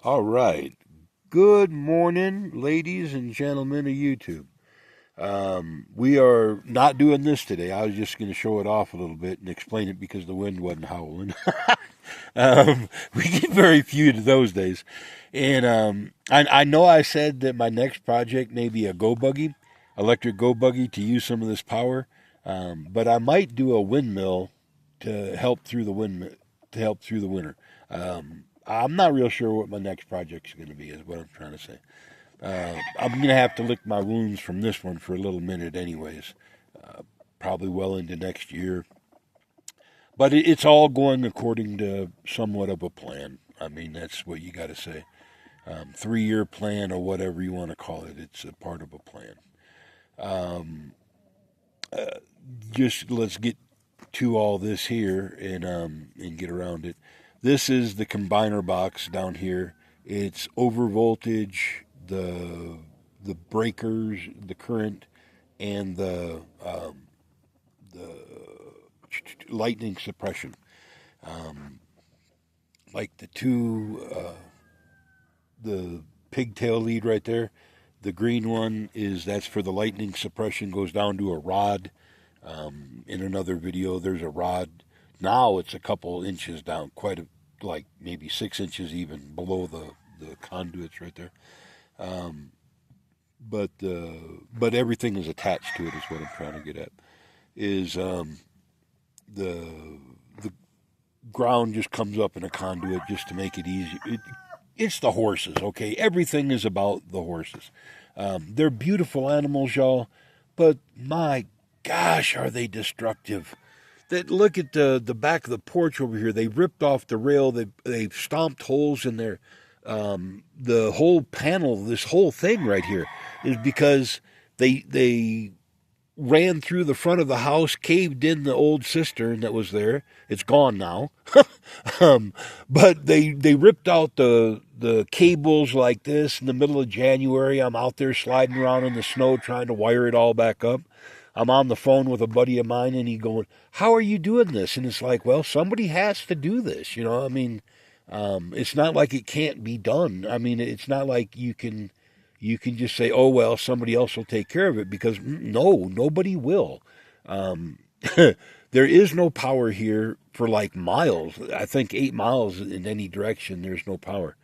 All right. Good morning, ladies and gentlemen of YouTube. We are not doing this today. I was just going to show it off a little bit and explain it because the wind wasn't howling. We get very few of those days. And I know I said that my next project may be a go buggy, electric go buggy to use some of this power. But I might do a windmill to help through the winter. I'm not real sure what my next project is going to be. Is what I'm trying to say. I'm going to have to lick my wounds from this one for a little minute, anyways. Probably well into next year. But it's all going according to somewhat of a plan. I mean, that's what you got to say. 3-year plan or whatever you want to call it. It's a part of a plan. Just let's get to all this here and get around it. This is the combiner box down here. It's over voltage, the breakers, the current, and the lightning suppression. Like the pigtail lead right there. The green one that's for the lightning suppression. Goes down to a rod. In another video, there's a rod. Now it's a couple inches down, like maybe 6 inches even below the conduits right there. But everything is attached to it. Is what I'm trying to get at. Is the ground just comes up in a conduit just to make it easy. It's the horses, okay? Everything is about the horses. They're beautiful animals, y'all, but my gosh, are they destructive. Look at the back of the porch over here. They ripped off the rail. They've stomped holes in there. The whole panel, this whole thing right here, is because they ran through the front of the house, caved in the old cistern that was there. It's gone now. But they ripped out the cables like this in the middle of January. I'm out there sliding around in the snow trying to wire it all back up. I'm on the phone with a buddy of mine, and he going, "How are you doing this?" And it's like, well, somebody has to do this. I mean, it's not like it can't be done. I mean, it's not like you can just say, "Oh well, somebody else will take care of it," because no, nobody will. There is no power here for like miles. I think 8 miles in any direction. There's no power.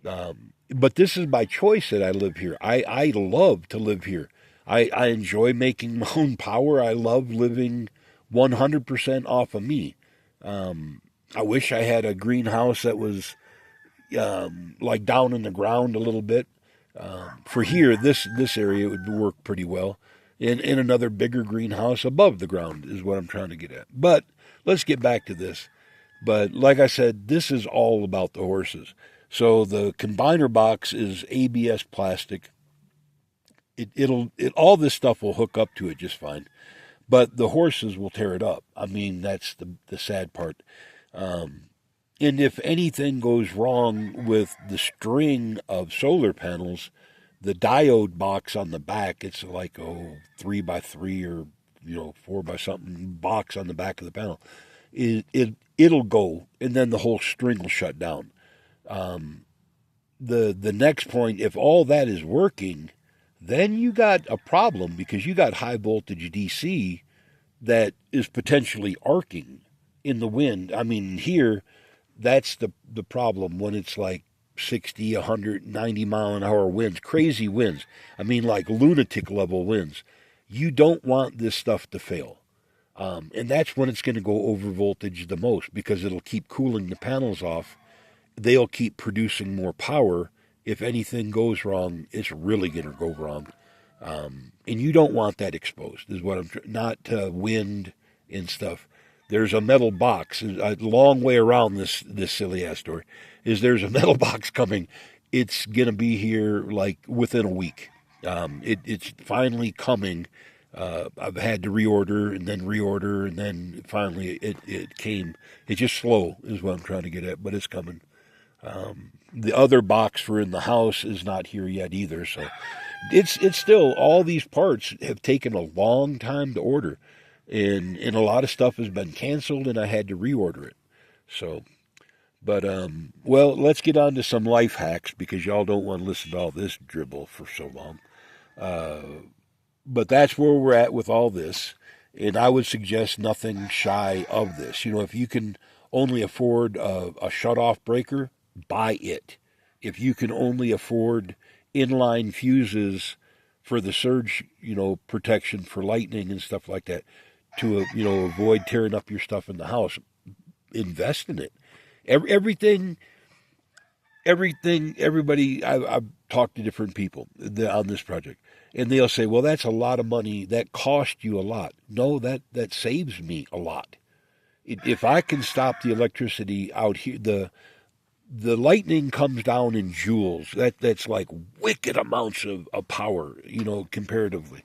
But this is by choice that I live here. I love to live here. I enjoy making my own power. I love living 100% off of me. I wish I had a greenhouse that was like down in the ground a little bit. For here, this area, it would work pretty well. In another bigger greenhouse above the ground is what I'm trying to get at. But let's get back to this. But like I said, this is all about the horses. So the combiner box is ABS plastic. All this stuff will hook up to it just fine, but the horses will tear it up. I mean, that's the sad part. And if anything goes wrong with the string of solar panels, the diode box on the back, it's like 3x3 or 4 by something box on the back of the panel. It'll go, and then the whole string will shut down. The next point, if all that is working, then you got a problem because you got high voltage DC that is potentially arcing in the wind. I mean, here, that's the problem when it's like 60, 190 mile an hour winds, crazy winds. I mean, like lunatic level winds. You don't want this stuff to fail. And that's when it's going to go over voltage the most because it'll keep cooling the panels off. They'll keep producing more power. If anything goes wrong, it's really going to go wrong. And you don't want that exposed, is what not to wind and stuff. There's a metal box, a long way around this silly ass story, is there's a metal box coming. It's going to be here like within a week. It's finally coming. I've had to reorder and then finally it came. It's just slow is what I'm trying to get at, but it's coming. The other box for in the house is not here yet either. So it's still, all these parts have taken a long time to order. And a lot of stuff has been canceled and I had to reorder it. So, But well, let's get on to some life hacks because y'all don't want to listen to all this dribble for so long. But that's where we're at with all this, and I would suggest nothing shy of this. You know, if you can only afford a shut-off breaker, buy it. If you can only afford inline fuses for the surge, protection for lightning and stuff like that, to avoid tearing up your stuff in the house, invest in it. Everything, everybody. I've talked to different people on this project, and they'll say, "Well, that's a lot of money. That cost you a lot." No, that saves me a lot. If I can stop the electricity out here, the lightning comes down in joules. That's like wicked amounts of power, comparatively.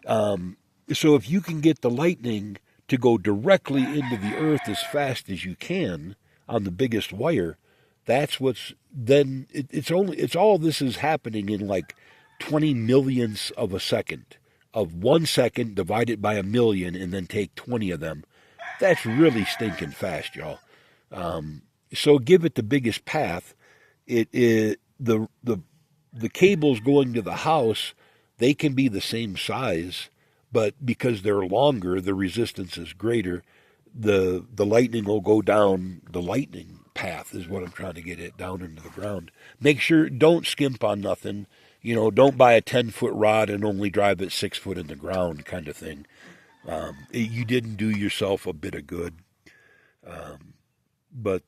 So if you can get the lightning to go directly into the earth as fast as you can on the biggest wire, that's what's then it's all this is happening in like 20 millionths of a second of 1 second divided by a million and then take 20 of them. That's really stinking fast, y'all. So give it the biggest path. The cables going to the house, they can be the same size, but because they're longer, the resistance is greater. The lightning will go down the lightning path is what I'm trying to get it down into the ground. Make sure don't skimp on nothing. Don't buy a 10-foot rod and only drive it 6 foot in the ground kind of thing. You didn't do yourself a bit of good. But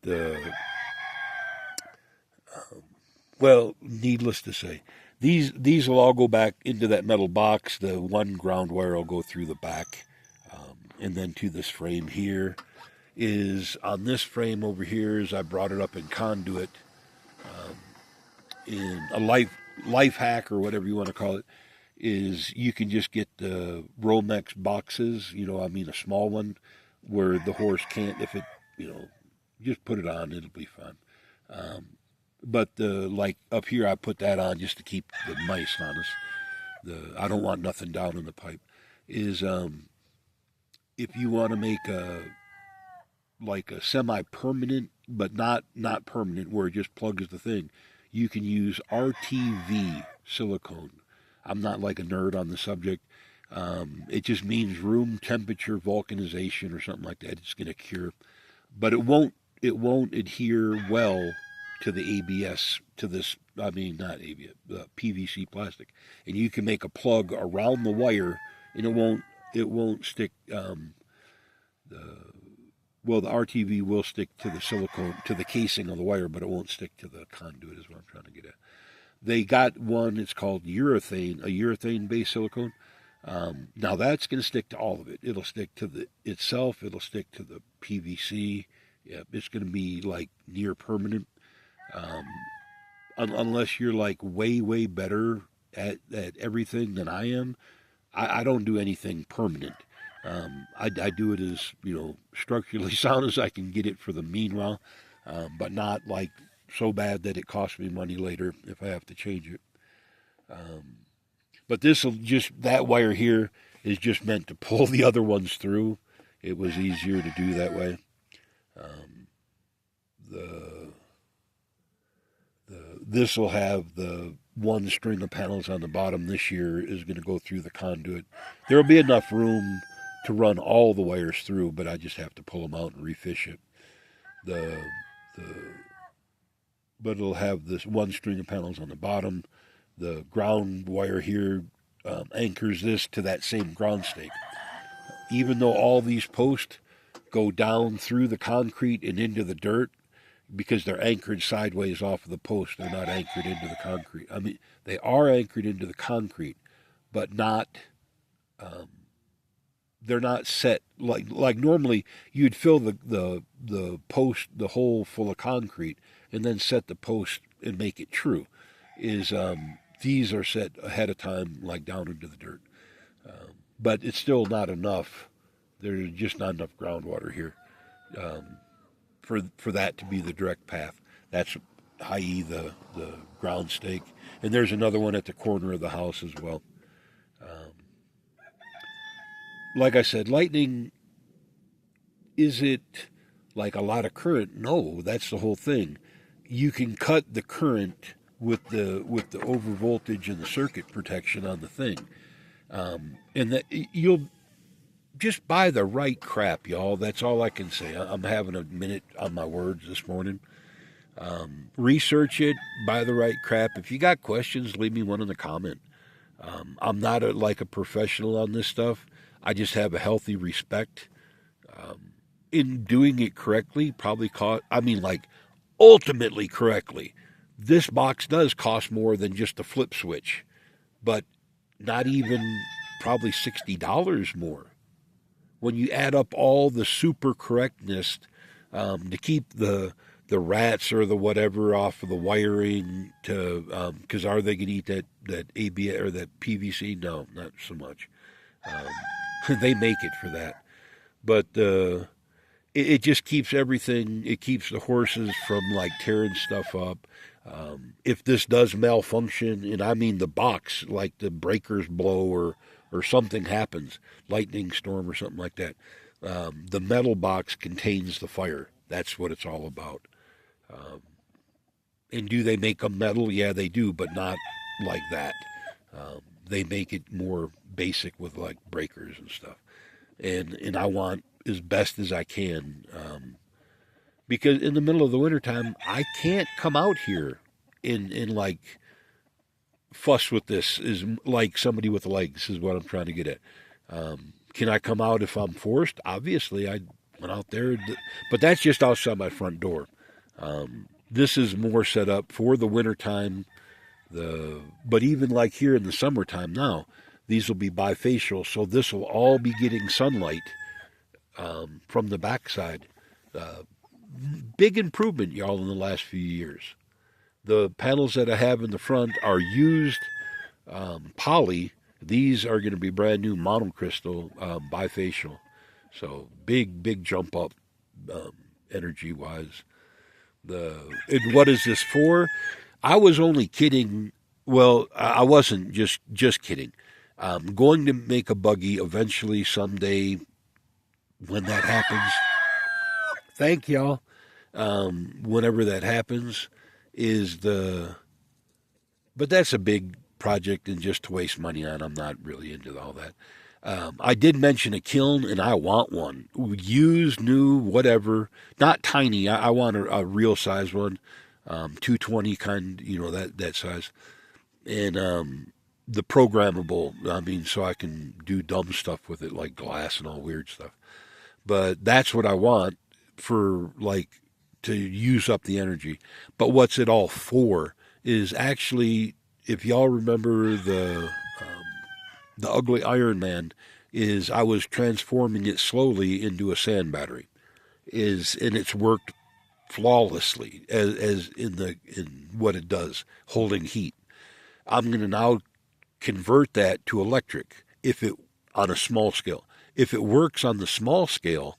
well, needless to say, these will all go back into that metal box. The one ground wire will go through the back, and then to this frame here. Is on this frame over here. Is I brought it up in conduit, in a life hack or whatever you want to call it. Is you can just get the Romex boxes. A small one where the horse can't. If it, just put it on, it'll be fine. But like up here, I put that on just to keep the mice on us. I don't want nothing down in the pipe. Is if you want to make a semi-permanent, but not permanent, where it just plugs the thing, you can use RTV silicone. I'm not like a nerd on the subject. It just means room temperature vulcanization or something like that. It's going to cure, but it won't adhere well to the ABS, to this, not ABS, PVC plastic. And you can make a plug around the wire, and it won't stick. The RTV will stick to the silicone, to the casing of the wire, but it won't stick to the conduit, is what I'm trying to get at. They got one, it's called urethane, a urethane-based silicone. Now that's going to stick to all of it. It'll stick to itself, it'll stick to the PVC. Yeah, it's going to be like near permanent. Unless you're like way, way better at everything than I am. I don't do anything permanent. I do it as, structurally sound as I can get it for the meanwhile, but not like so bad that it costs me money later if I have to change it. But that wire here is just meant to pull the other ones through. It was easier to do that way. This will have the one string of panels on the bottom. This year is going to go through the conduit. There will be enough room to run all the wires through, but I just have to pull them out and refish it. But it'll have this one string of panels on the bottom. The ground wire here anchors this to that same ground stake. Even though all these posts go down through the concrete and into the dirt, because they're anchored sideways off of the post, they're not anchored into the concrete. They are anchored into the concrete, but not. They're not set like normally you'd fill the post, the hole full of concrete, and then set the post and make it true. These are set ahead of time, like down into the dirt, but it's still not enough. There's just not enough groundwater here for that to be the direct path. That's i.e. the ground stake, and there's another one at the corner of the house as well. Like I said, lightning, is it like a lot of current. No, that's the whole thing. You can cut the current with the over voltage and the circuit protection on the thing, and that you'll just buy the right crap, y'all. That's all I can say. I'm having a minute on my words this morning. Research it, buy the right crap. If you got questions, leave me one in the comment. I'm not like a professional on this stuff. I just have a healthy respect in doing it correctly. Probably cost. I mean, like ultimately correctly. This box does cost more than just a flip switch, but not even probably $60 more. When you add up all the super correctness to keep the rats or the whatever off of the wiring, to because are they going to eat that ABS or that PVC? No, not so much. They make it for that, but it just keeps everything. It keeps the horses from like tearing stuff up. If this does malfunction, and I mean the box, like the breakers blow or something happens, lightning storm or something like that, the metal box contains the fire. That's what it's all about. And do they make them metal? Yeah, they do, but not like that. They make it more basic with like breakers and stuff. And I want as best as I can, because in the middle of the wintertime, I can't come out here in like fuss with this. Is like somebody with legs is what I'm trying to get at. Can I come out if I'm forced? Obviously, I went out there, but that's just outside my front door. This is more set up for the wintertime. But even like here in the summertime now, these will be bifacial, so this will all be getting sunlight from the backside. Big improvement, y'all, in the last few years. The panels that I have in the front are used poly. These are going to be brand new monocrystal bifacial. So big jump up energy wise. And what is this for? I was only kidding. Well, I wasn't just kidding. I'm going to make a buggy eventually someday when that happens. Thank y'all. Whenever that happens but that's a big project and just to waste money on. I'm not really into all that. I did mention a kiln, and I want one. Used, new, whatever. Not tiny. I want a real size one. 220 kind, that size. And the programmable, I mean, so I can do dumb stuff with it, like glass and all weird stuff. But that's what I want for, like, to use up the energy. But what's it all for is actually, if y'all remember the ugly Iron Man, is I was transforming it slowly into a sand battery, and it's worked flawlessly as in what it does, holding heat. I'm going to now convert that to electric on a small scale. If it works on the small scale,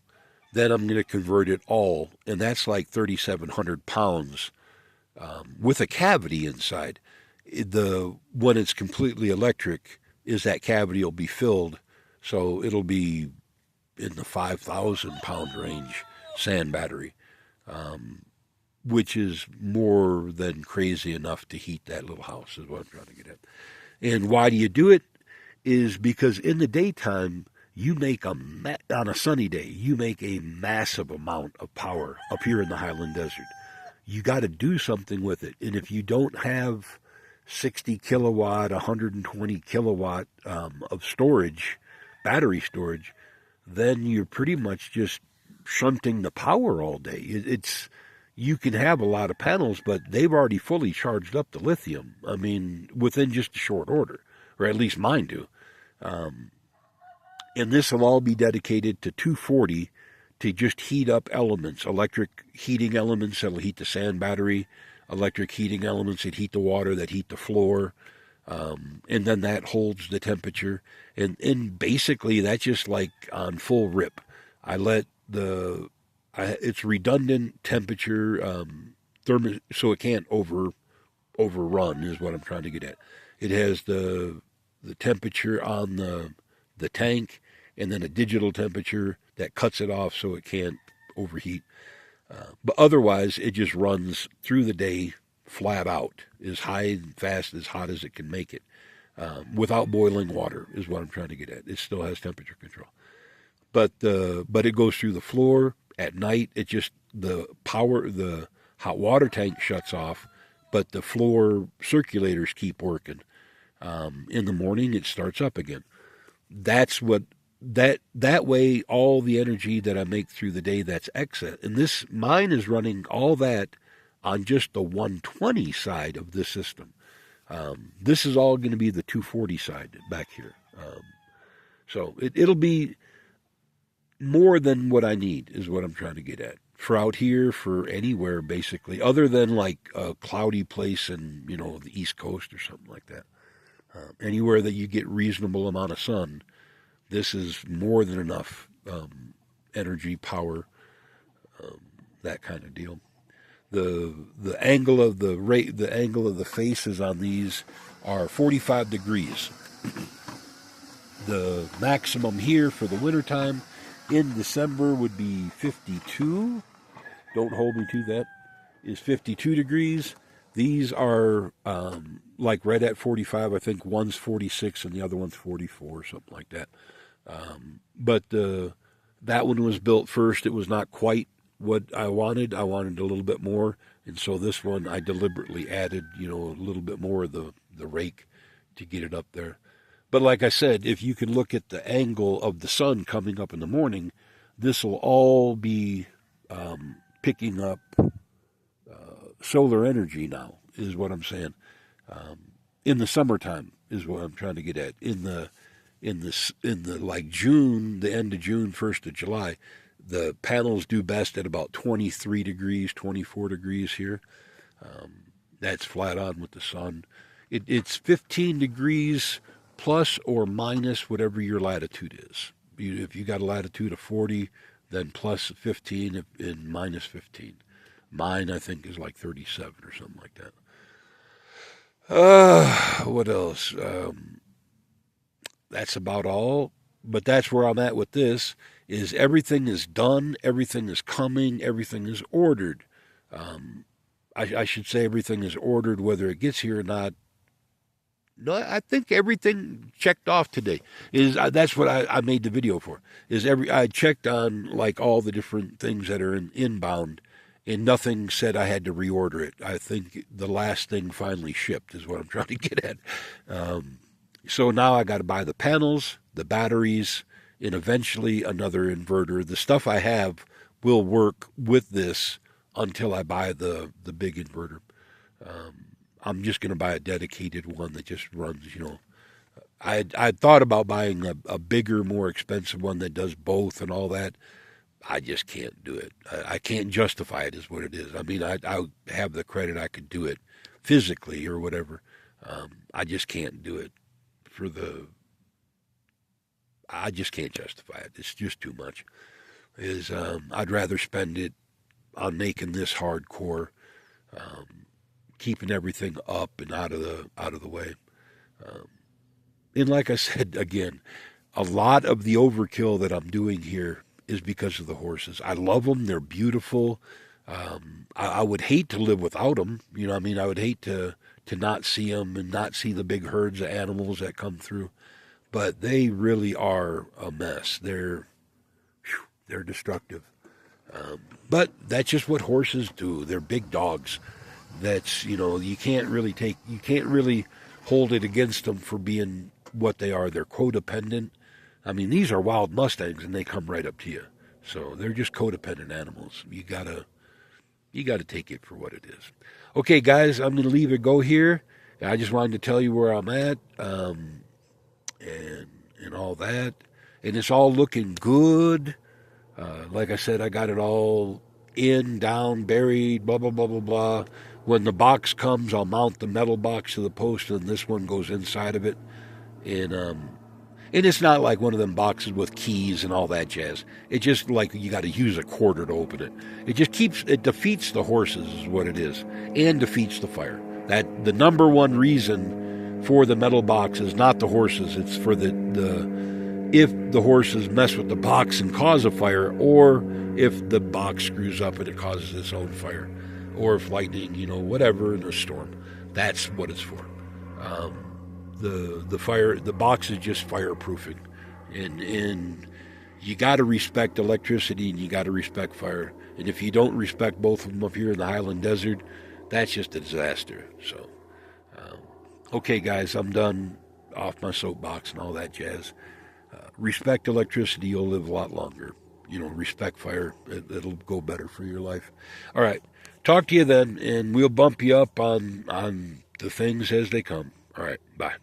then I'm going to convert it all, and that's like 3,700 pounds with a cavity inside. When it's completely electric, is that cavity will be filled, so it'll be in the 5,000-pound range sand battery, which is more than crazy enough to heat that little house, is what I'm trying to get at. And why do you do it? Is because in the daytime, you make on a sunny day, you make a massive amount of power up here in the Highland Desert. You got to do something with it. And if you don't have 60 kilowatt, 120 kilowatt of storage, battery storage, then you're pretty much just shunting the power all day. You can have a lot of panels, but they've already fully charged up the lithium. I mean, within just a short order, or at least mine do. And this will all be dedicated to 240 to just heat up elements, electric heating elements that'll heat the sand battery, electric heating elements that heat the water, that heat the floor, and then that holds the temperature. And basically that's just like on full rip. It's redundant temperature, so it can't overrun is what I'm trying to get at. It has the temperature on the tank, and then a digital temperature that cuts it off so it can't overheat. But otherwise, it just runs through the day flat out, as high and fast, as hot as it can make it, without boiling water, is what I'm trying to get at. It still has temperature control. But it goes through the floor at night. It just, the hot water tank shuts off, but the floor circulators keep working. In the morning, it starts up again. That's what that way, all the energy that I make through the day, that's excess. And mine is running all that on just the 120 side of this system. This is all going to be the 240 side back here. So it'll be more than what I need, is what I'm trying to get at. For out here, for anywhere basically, other than like a cloudy place in, the East Coast or something like that. Anywhere that you get reasonable amount of sun, this is more than enough energy, power, that kind of deal. The angle of the angle of the faces on these are 45 degrees. The maximum here for the wintertime in December would be 52. Don't hold me to that. Is 52 degrees. These are like right at 45. I think one's 46 and the other one's 44, something like that. But that one was built first. It was not quite what I wanted. I wanted a little bit more. And so this one I deliberately added, a little bit more of the rake to get it up there. But like I said, if you can look at the angle of the sun coming up in the morning, this will all be picking up solar energy now, is what I'm saying. In the summertime is what I'm trying to get at. In the like June, the end of June, 1st of July, the panels do best at about 23 degrees, 24 degrees here. That's flat on with the sun. It's 15 degrees plus or minus whatever your latitude is. If you got a latitude of 40, then plus 15 and minus 15. Mine, I think, is like 37 or something like that. What else? That's about all. But that's where I'm at with this, is everything is done, everything is coming, everything is ordered. I should say everything is ordered, whether it gets here or not. No, I think everything checked off today. That's what I made the video for. I checked on like all the different things that are inbound, and nothing said I had to reorder it. I think the last thing finally shipped is what I'm trying to get at. So now I got to buy the panels, the batteries, and eventually another inverter. The stuff I have will work with this until I buy the big inverter. I'm just going to buy a dedicated one that just runs, I thought about buying a bigger, more expensive one that does both and all that. I just can't do it. I can't justify it, is what it is. I mean, I have the credit, I could do it physically or whatever. I just can't do it I just can't justify it. It's just too much. I'd rather spend it on making this hardcore, keeping everything up and out of the way. And like I said, again, a lot of the overkill that I'm doing here is because of the horses. I love them. They're beautiful. I would hate to live without them. I would hate to not see them and not see the big herds of animals that come through. But they really are a mess. They're destructive. But that's just what horses do. They're big dogs. That's, you can't really hold it against them for being what they are. They're codependent. I mean, these are wild Mustangs and they come right up to you. So they're just codependent animals. You gotta take it for what it is. Okay, guys, I'm going to leave it go here. I just wanted to tell you where I'm at, and all that. And it's all looking good. Like I said, I got it all in, down, buried, blah, blah, blah, blah, blah. When the box comes, I'll mount the metal box to the post, and this one goes inside of it. And it's not like one of them boxes with keys and all that jazz. It's just like you got to use a quarter to open it. It defeats the horses is what it is, and defeats the fire. That the number one reason for the metal box is not the horses. It's for the if the horses mess with the box and cause a fire, or if the box screws up and it causes its own fire, or if lightning, whatever in a storm. That's what it's for. The box is just fireproofing, and you got to respect electricity and you got to respect fire. And if you don't respect both of them up here in the Highland Desert, that's just a disaster. So, okay, guys, I'm done off my soapbox and all that jazz. Respect electricity, you'll live a lot longer. Respect fire, it'll go better for your life. All right, talk to you then, and we'll bump you up on the things as they come. All right, bye.